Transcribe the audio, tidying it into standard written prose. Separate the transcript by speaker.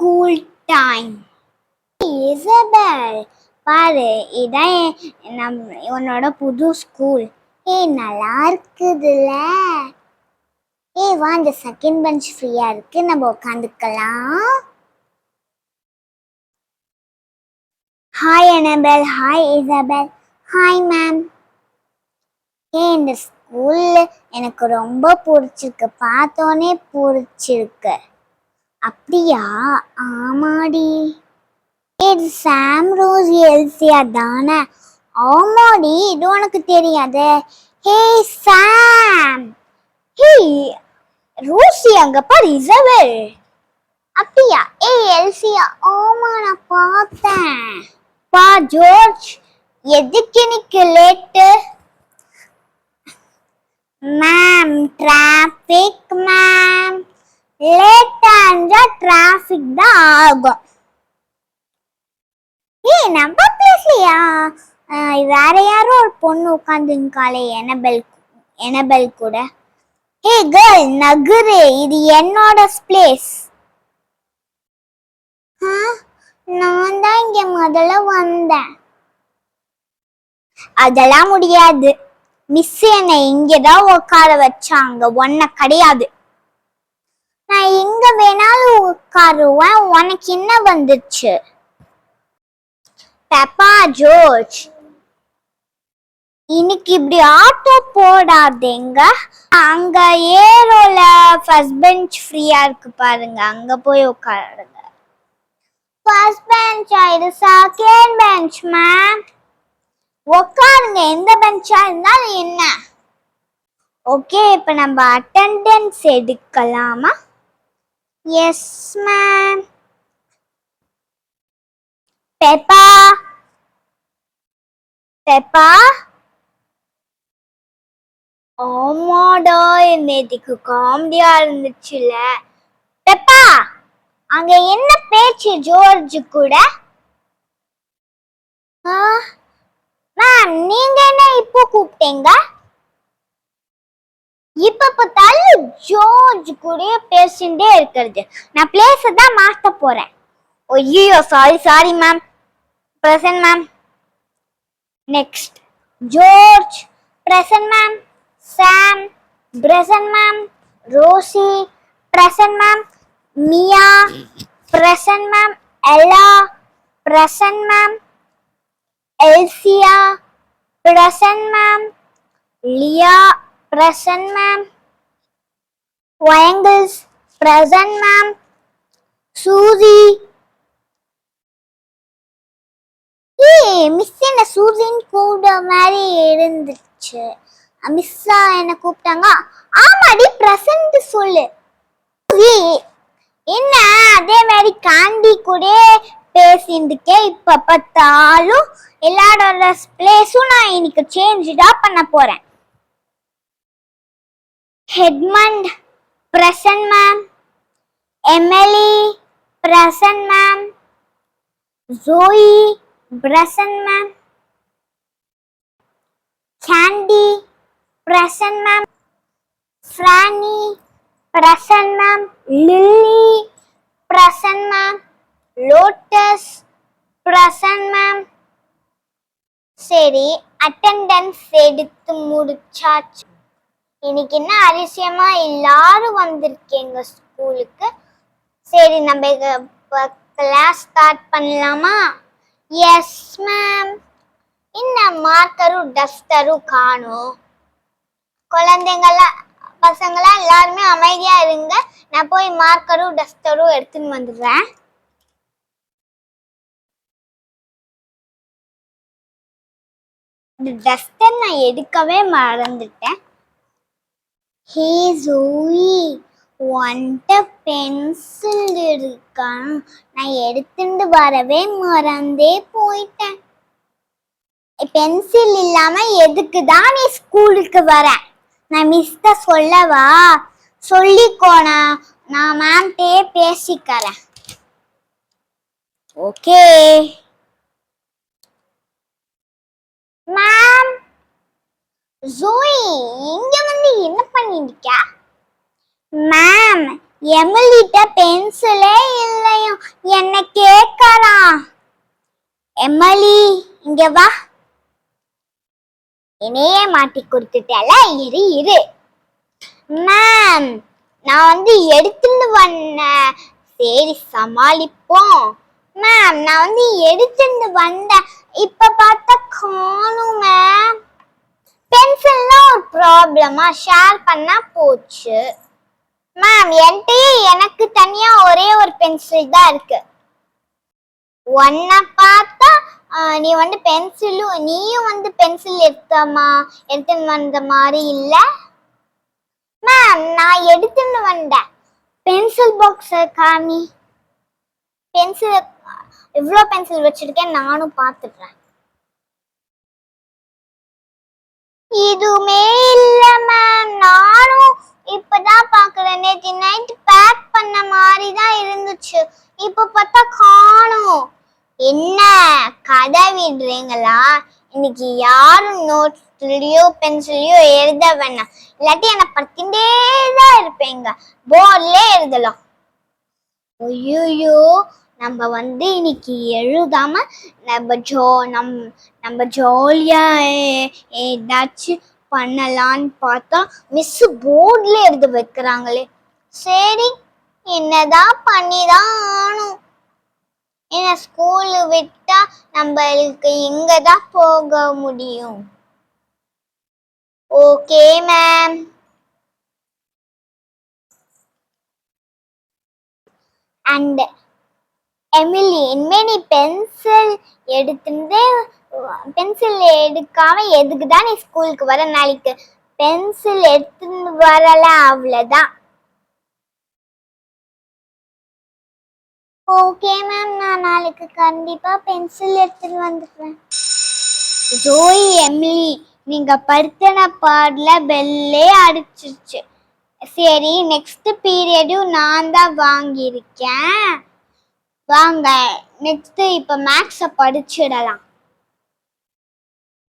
Speaker 1: School time. Isabelle, பாரு, இதான் உன்னோட புது ஸ்கூல். நல்லா இருக்குதுல்ல? வா, இந்த செகண்ட் பெஞ்ச் ஃப்ரீயா இருக்கு, நம்ம உட்காந்துக்கலாம். Hi Annabel. Hi Isabel. Hi ma'am. இந்த ஸ்கூல் எனக்கு ரொம்ப பிடிச்சிருக்கு, பார்த்தோன்னே பிடிச்சிருக்கு. அப்படியா? ஆமாடி. இது சாம் ரோசி எல்சியா தானே? ஆமாடி, இது உனக்கு தெரியாது. ஹே சாம். ஹே ரோசி, அங்க பாரு இசபெல். அப்படியா? எல்சியா. ஆமா, நான் பார்த்தேன். பா ஜார்ஜ், எதுக்கு இன்னைக்கு லேட்டு? Ma'am, traffic ma'am. லேட்டா இருந்தா டிராஃபிக் தான் ஆகும். நம்ம பிளேஸ்லயா வேற யாரோ ஒரு பொண்ணு உட்காந்துருக்காளே, எனபெல் கூட. கேர்ள், நகுரு, இது என்னோட பிளேஸ். நான் தான் இங்க முதல்ல வந்தேன். அதெல்லாம் முடியாது. மிஸ் என்னை இங்கதான் உட்கார வச்சாங்க, ஒன்ன கிடையாது. நான் எங்க வேணாலும் உட்காருவேன், உனக்கு என்ன வந்துச்சு? பெப்பா, ஜார்ஜ், இன்னைக்கு இப்படி ஆட்டோ போடாதேங்க. அங்க ஏரோல ஃபர்ஸ்ட் பெஞ்ச் ஃப்ரீயா இருக்கு பாருங்க, அங்க போய் உட்காருங்க. ஃபர்ஸ்ட் பெஞ்ச், இது செகண்ட் பெஞ்ச் மேம். உட்காருங்க, எந்த பெஞ்சா இருந்தாலும் என்ன. ஓகே, இப்ப நம்ம அட்டெண்டன்ஸ் எடுக்கலாமா? Yes ma'am. Peppa, Peppa. ஆமாடா, நேற்றுக்கு காமெடியா இருந்துச்சுல. பெப்பா, அங்க என்ன பேச்சு ஜார்ஜ் கூட? மேம், நீங்க என்ன இப்போ கூப்பிட்டீங்க? இப்ப பார்த்தாலும் ஜார்ஜ் கூட பேசிட்டே இருக்கிறது. நான் பிளேஸ தான் மாத்த போறேன். ஐயோ, sorry ma'am. Present ma'am. Next George present ma'am. Sam present ma'am. Rosie present ma'am. Mia present ma'am. Ella present ma'am. Elsia present ma'am. Lia present ma'am. Triangles present ma'am. Susie. Miss என்ன சூசின் கூப்பிட மாதிரி இருந்துச்சு. மிஸ்ஸா என்ன கூப்பிட்டாங்க? ஆமாடி, present சொல்லு. என்ன அதே மாதிரி காண்டி கூட பேசிட்டுக்கே, இப்ப பார்த்தாலும் எல்லாரோட பிளேஸும் நான் இன்னைக்கு சேஞ்சுடா பண்ண போறேன். Edmund present ma'am. Emily present ma'am. Zoe present ma'am. Candy present ma'am. Franny present ma'am. Lily present ma'am. Lotus present ma'am. சரி, அட்டெண்டன்ஸ் எடுத்து முடிச்சாச்சு. இன்னைக்கு என்ன அதிசயமா எல்லாரும் வந்திருக்கீங்க ஸ்கூலுக்கு. சரி, நம்ம கிளாஸ் ஸ்டார்ட் பண்ணலாமா? Yes ma'am. என்ன மார்க்கரும் டஸ்டரும் காணும்? குழந்தைங்களாம், பசங்களாம் எல்லாருமே அமைதியா இருங்க. நான் போய் மார்க்கரும் டஸ்டரும் எடுத்துன்னு வந்துடுறேன். டஸ்டர் நான் எடுக்கவே மறந்துட்டேன். ஹே ஜோயி, ஒன்ட்ட பென்சில் இருக்கான், நான் எடுத்துட்டு வரவே மறந்தே போயிட்டேன். பென்சில் இல்லாம எதுக்கு தான் நீ ஸ்கூலுக்கு வர? நான் மிஸ்ட சொல்லவா? சொல்லிக்கோனா, நான் மேம்டே பேசிக்கிறேன். Okay ma'am. ஜோயி, இங்க வந்து என்ன பண்ணிருக்க? மேம், எமிலிட்ட பென்சிலே இல்லையும், இங்க வா. என்னையே மாட்டி கொடுத்துட்டால. இரு. மேம், நான் எடுத்துன்னு வந்தேன். சரி, சமாளிப்போம். மேம், நான் எடுத்துன்னு வந்தேன். இப்ப பார்த்தா காணும் மேம். பென்சில்லாம் ஒரு ப்ராப்ளமா? ஷேர் பண்ணா போச்சு. மேம், எனக்கு தனியா ஒரே ஒரு பென்சில் தான் இருக்கு. ஒன்ன பார்த்தா நீ நீயும் பென்சில் எடுத்துன்னு வந்த மாதிரி இல்ல. மேம், நான் எடுத்துன்னு வந்தேன். பென்சில் பாக்ஸ் காமி. பென்சில் எவ்வளோ பென்சில் வச்சிருக்கேன் நானும் பார்த்துடுறேன். இதுவுமே இல்ல மேம். நானும் இப்பதான் பாக்குறேன். நேற்று நைட் பேக் பண்ண மாதிரி தான் இருந்துச்சு. இப்ப பார்த்தா காணோம். என்ன கதை விடுறீங்களா? இன்னைக்கு யாரும் நோட்ஸ்லயோ பென்சிலையோ எழுத வேணாம். இல்லாட்டி என்ன பத்திண்டே தான் இருப்பீங்க. போர்ட்ல எழுதலாம். ஐயோ, நம்ம இன்னைக்கு எழுதாம நம்ம ஜாலியா ஏதாச்சும் பண்ணலான்னு பார்த்தா மிஸ் போர்ட்ல எழுத வைக்கிறாங்களே. சரி, என்னதான் பண்ணிதான் ஆனும். என்ன ஸ்கூலு விட்டா நம்மளுக்கு எங்கதான் போக முடியும்? Okay ma'am. அண்ட் எமிலி, இனிமே நீ பென்சில் எடுக்காம எதுக்குதான் நீ ஸ்கூலுக்கு வர? நாளைக்கு பென்சில் எடுத்துன்னு வரல, அவ்வளவுதான். ஓகே மேம், நான் நாளைக்கு கண்டிப்பா பென்சில் எடுத்துட்டு வந்துடுறேன். ஜோய், எமிலி, நீங்க படுத்தின பாடல பெல்லே அடிச்சிருச்சு. சரி, நெக்ஸ்ட் பீரியடும் நான் தான் வாங்கியிருக்கேன். வாங்க, நெக்ஸ்ட் இப்ப மேக்ஸ படிச்சிடலாம்.